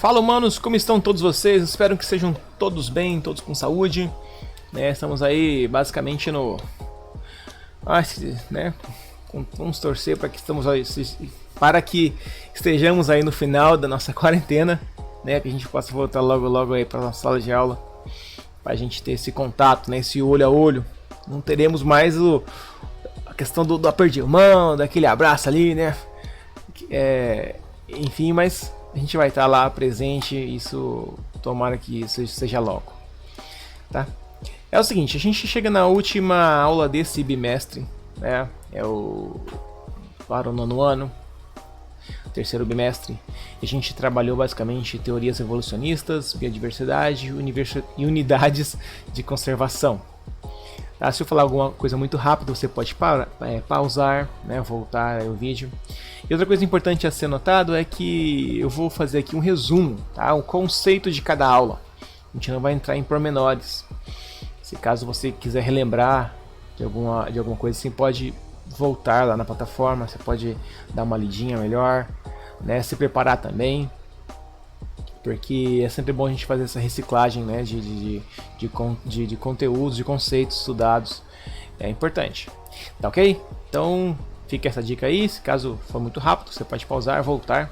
Fala, humanos, como estão todos vocês? Espero que sejam todos bem, todos com saúde. Estamos aí basicamente no... Vamos torcer para que estejamos aí no final da nossa quarentena, né? Que a gente possa voltar logo aí para nossa sala de aula, para a gente ter esse contato, né? Esse olho a olho. Não teremos mais a questão do aperto de mão, daquele abraço ali, né? Enfim, mas a gente vai estar lá presente, isso tomara que isso seja logo, tá? É o seguinte, a gente chega na última aula desse bimestre, né? Para o nono ano, terceiro bimestre, e a gente trabalhou basicamente teorias evolucionistas, biodiversidade e unidades de conservação. Tá? Se eu falar alguma coisa muito rápido, você pode pausar, né? Voltar aí o vídeo. E outra coisa importante a ser notado é que eu vou fazer aqui um resumo, tá? O conceito de cada aula. A gente não vai entrar em pormenores. Se caso você quiser relembrar de alguma coisa assim, pode voltar lá na plataforma, você pode dar uma lidinha melhor, né? Se preparar também, porque é sempre bom a gente fazer essa reciclagem, né? de conteúdos, de conceitos estudados, é importante, tá ok? Então fica essa dica aí, se caso for muito rápido, você pode pausar, voltar,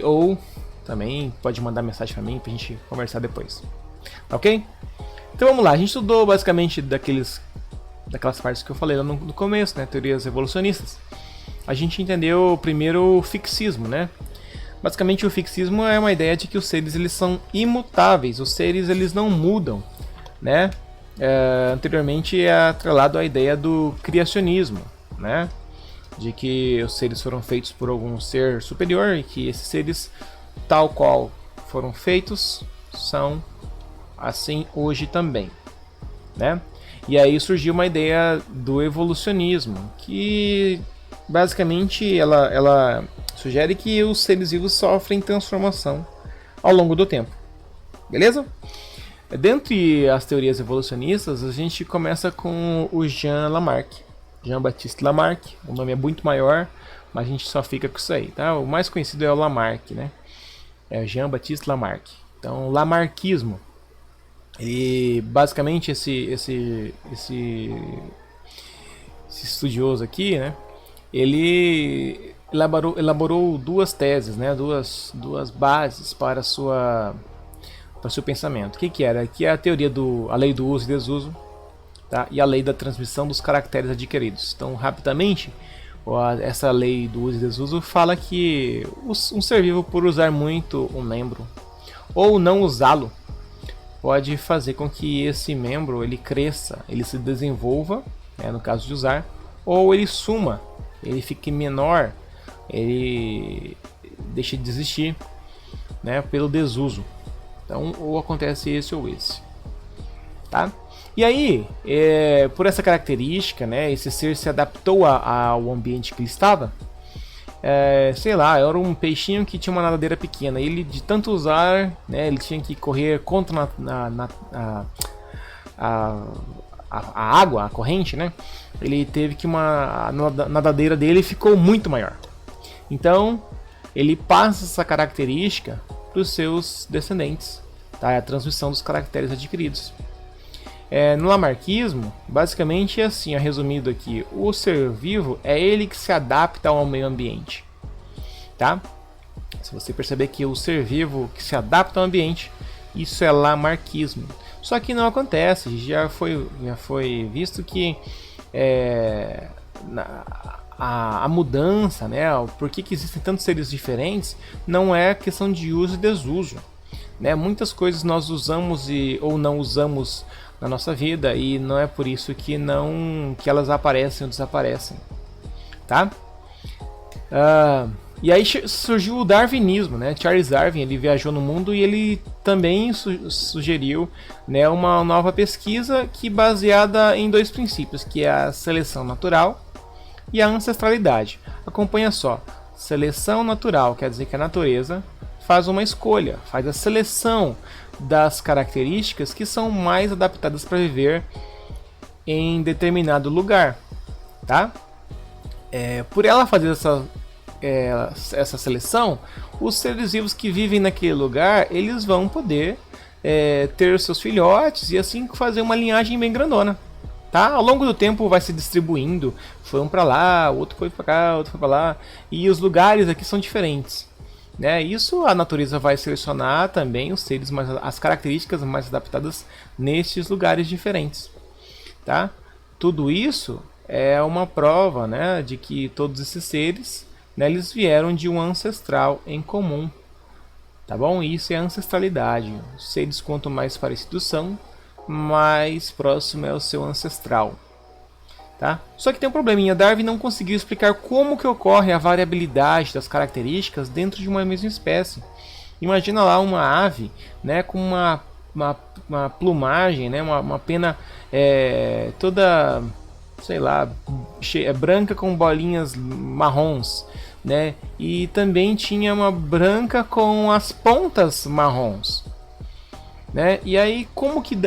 ou também pode mandar mensagem para mim pra gente conversar depois, tá ok? Então vamos lá, a gente estudou basicamente daquelas partes que eu falei lá no começo, né? Teorias evolucionistas. A gente entendeu primeiro o fixismo, né? Basicamente o fixismo é uma ideia de que os seres eles são imutáveis, os seres eles não mudam, né? Anteriormente é atrelado à ideia do criacionismo, né? De que os seres foram feitos por algum ser superior e que esses seres, tal qual foram feitos, são assim hoje também, né? E aí surgiu uma ideia do evolucionismo, que basicamente ela sugere que os seres vivos sofrem transformação ao longo do tempo, beleza? Dentre as teorias evolucionistas, a gente começa com o Jean-Baptiste Lamarck. O nome é muito maior, mas a gente só fica com isso aí, tá? O mais conhecido é o Lamarck, né? É o Jean-Baptiste Lamarck. Então, o lamarckismo, e basicamente esse estudioso aqui, né? Ele elaborou duas teses, né? Duas bases para seu pensamento. O que era? Que é a teoria a lei do uso e desuso, tá? E a lei da transmissão dos caracteres adquiridos. Então, rapidamente, essa lei do uso e desuso fala que um ser vivo, por usar muito um membro ou não usá-lo, pode fazer com que esse membro ele cresça, ele se desenvolva, né, no caso de usar, ou ele suma, ele fique menor, ele deixe de existir, né, pelo desuso. Então, ou acontece esse ou esse, tá? E aí, por essa característica, né, esse ser se adaptou ao ambiente que ele estava. Sei lá, era um peixinho que tinha uma nadadeira pequena. Ele, de tanto usar, né, ele tinha que correr contra a água, a corrente, né? Ele teve que a nadadeira dele ficou muito maior. Então, ele passa essa característica para os seus descendentes, tá? É a transmissão dos caracteres adquiridos. No lamarckismo, basicamente é assim, resumido aqui, o ser vivo é ele que se adapta ao meio ambiente, tá? Se você perceber que o ser vivo que se adapta ao ambiente, isso é lamarckismo. Só que não acontece, já foi visto que a mudança, né, por que existem tantos seres diferentes, não é questão de uso e desuso, né? Muitas coisas nós usamos ou não usamos na nossa vida, e não é por isso que elas aparecem ou desaparecem, tá? E aí surgiu o darwinismo, né? Charles Darwin, ele viajou no mundo e ele também sugeriu, né, uma nova pesquisa que baseada em dois princípios, que é a seleção natural e a ancestralidade. Acompanha só, seleção natural quer dizer que a natureza faz uma escolha, faz a seleção das características que são mais adaptadas para viver em determinado lugar, tá? Por ela fazer essa seleção, os seres vivos que vivem naquele lugar, eles vão poder ter seus filhotes e assim fazer uma linhagem bem grandona. Tá? Ao longo do tempo vai se distribuindo, foi um para lá, outro foi para cá, outro foi para lá, e os lugares aqui são diferentes. Né? Isso a natureza vai selecionar também os seres, as características mais adaptadas nesses lugares diferentes. Tá? Tudo isso é uma prova, né, de que todos esses seres, né, eles vieram de um ancestral em comum. Tá bom? Isso é ancestralidade. Os seres, quanto mais parecidos são, mais próximo é o seu ancestral. Tá? Só que tem um probleminha, Darwin não conseguiu explicar como que ocorre a variabilidade das características dentro de uma mesma espécie. Imagina lá uma ave, né, com uma plumagem, né, uma pena toda, sei lá, branca com bolinhas marrons, né, e também tinha uma branca com as pontas marrons. Né? E aí como que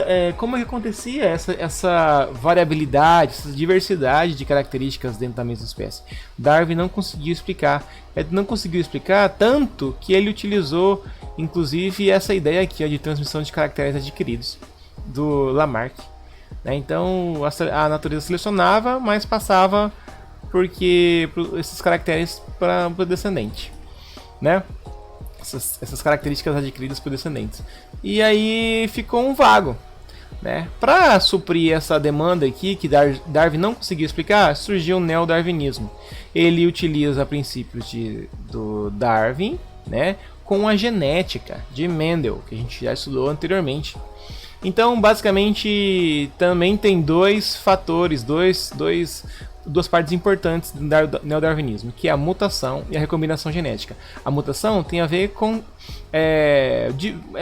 acontecia essa variabilidade, essa diversidade de características dentro da mesma espécie? Darwin não conseguiu explicar. Ele não conseguiu explicar tanto que ele utilizou, inclusive, essa ideia aqui de transmissão de caracteres adquiridos do Lamarck. Né? Então a natureza selecionava, mas passava esses caracteres para o descendente. Né? Essas características adquiridas por descendentes. E aí ficou um vago. Né? Para suprir essa demanda aqui, que Darwin não conseguiu explicar, surgiu o neodarwinismo. Ele utiliza princípios do Darwin, né, com a genética de Mendel, que a gente já estudou anteriormente. Então, basicamente, também tem dois fatores, duas partes importantes do neodarwinismo, que é a mutação e a recombinação genética. A mutação tem a ver com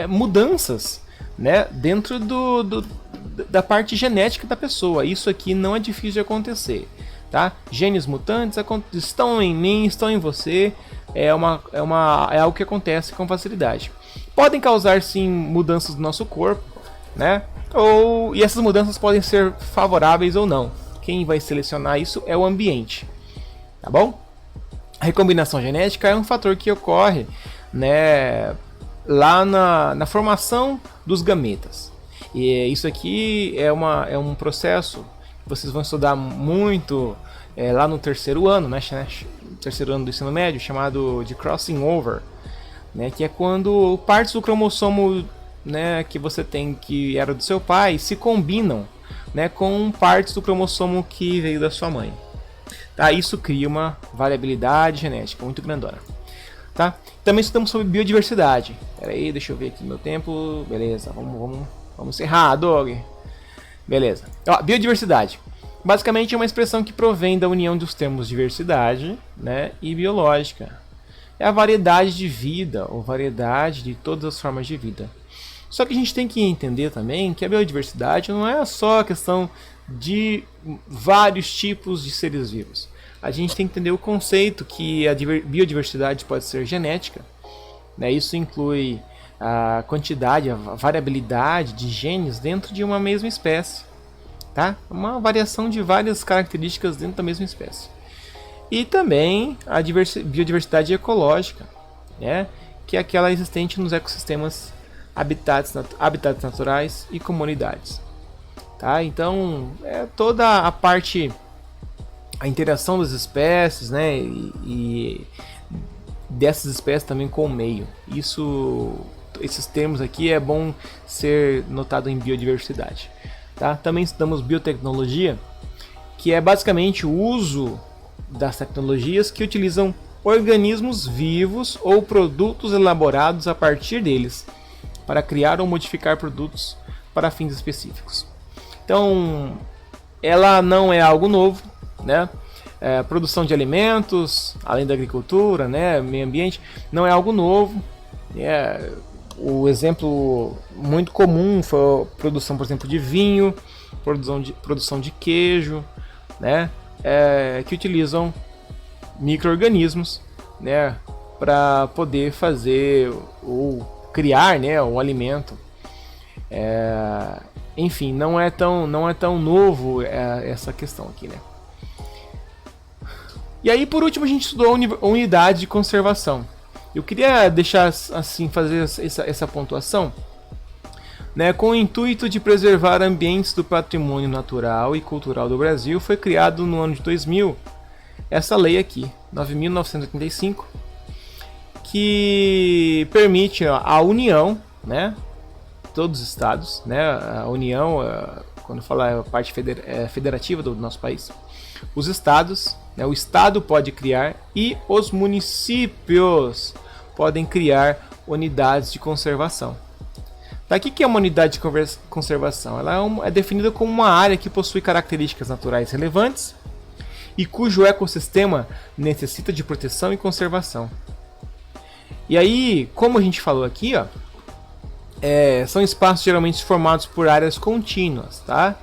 mudanças, né, dentro da parte genética da pessoa. Isso aqui não é difícil de acontecer. Tá? Genes mutantes estão em mim, estão em você, é algo que acontece com facilidade. Podem causar sim mudanças no nosso corpo, né? E essas mudanças podem ser favoráveis ou não. Quem vai selecionar isso é o ambiente, tá bom? A recombinação genética é um fator que ocorre, né, lá na formação dos gametas. E isso aqui é um processo que vocês vão estudar muito lá no terceiro ano, né, terceiro ano do ensino médio, chamado de crossing over, né, que é quando partes do cromossomo, né, que você tem que era do seu pai se combinam, né, com partes do cromossomo que veio da sua mãe. Tá? Isso cria uma variabilidade genética muito grandona. Tá? Também estudamos sobre biodiversidade. Pera aí, deixa eu ver aqui meu tempo. Beleza, vamos encerrar, Doug. Beleza. Ó, biodiversidade. Basicamente é uma expressão que provém da união dos termos diversidade, né, e biológica. É a variedade de vida, ou variedade de todas as formas de vida. Só que a gente tem que entender também que a biodiversidade não é só a questão de vários tipos de seres vivos. A gente tem que entender o conceito que a biodiversidade pode ser genética, né? Isso inclui a quantidade, a variabilidade de genes dentro de uma mesma espécie. Tá? Uma variação de várias características dentro da mesma espécie. E também a biodiversidade ecológica, né? Que é aquela existente nos ecossistemas, habitats naturais e comunidades. Tá? Então, toda a parte, a interação das espécies, né? E dessas espécies também com o meio. Esses termos aqui é bom ser notado em biodiversidade. Tá? Também estudamos biotecnologia, que é basicamente o uso das tecnologias que utilizam organismos vivos ou produtos elaborados a partir deles para criar ou modificar produtos para fins específicos. Então, ela não é algo novo, né? Produção de alimentos, além da agricultura, né? Meio ambiente, não é algo novo. O exemplo muito comum foi a produção, por exemplo, de vinho, produção de queijo, né? Que utilizam micro-organismos, né? Para poder fazer ou criar, né, um alimento. Enfim, não é tão novo essa questão aqui, né? E aí, por último, a gente estudou a unidade de conservação. Eu queria deixar assim, fazer essa pontuação, né, com o intuito de preservar ambientes do patrimônio natural e cultural do Brasil. Foi criado no ano de 2000 essa lei aqui, 9.985, que permite a união, né, todos os estados, né, a união, quando fala a parte federativa do nosso país, os estados, né, o estado pode criar e os municípios podem criar unidades de conservação. Daqui que é uma unidade de conservação? Ela é definida como uma área que possui características naturais relevantes e cujo ecossistema necessita de proteção e conservação. E aí, como a gente falou aqui, ó, são espaços geralmente formados por áreas contínuas, tá?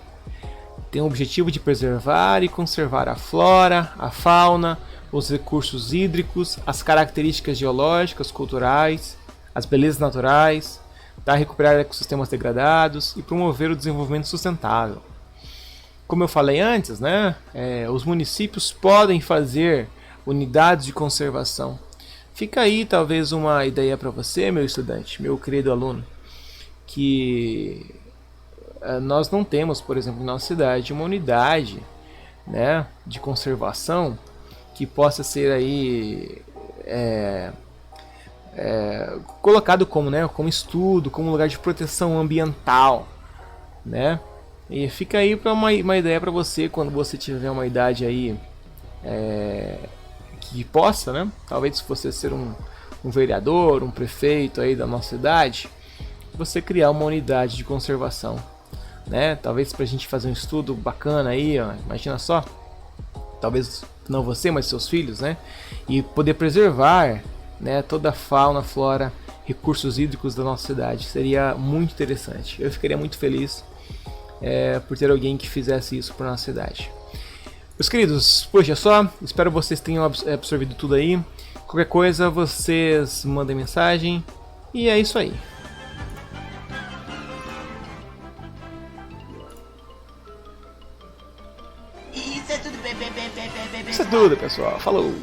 Tem o objetivo de preservar e conservar a flora, a fauna, os recursos hídricos, as características geológicas, culturais, as belezas naturais, tá? Recuperar ecossistemas degradados e promover o desenvolvimento sustentável. Como eu falei antes, né, os municípios podem fazer unidades de conservação. Fica aí talvez uma ideia para você, meu estudante, meu querido aluno, que nós não temos, por exemplo, na nossa cidade, uma unidade, né, de conservação que possa ser aí colocado como, né, como estudo, como lugar de proteção ambiental, né? E fica aí para uma ideia para você quando você tiver uma idade aí que possa, né? Talvez se você ser um vereador, um prefeito aí da nossa cidade, você criar uma unidade de conservação, né? Talvez para a gente fazer um estudo bacana aí, ó, imagina só, talvez não você, mas seus filhos, né? E poder preservar, né, toda a fauna, flora, recursos hídricos da nossa cidade. Seria muito interessante. Eu ficaria muito feliz por ter alguém que fizesse isso para nossa cidade. Meus queridos, por hoje é só. Espero que vocês tenham absorvido tudo aí. Qualquer coisa, vocês mandem mensagem. E é isso aí. Isso é tudo, Isso é tudo, pessoal. Falou!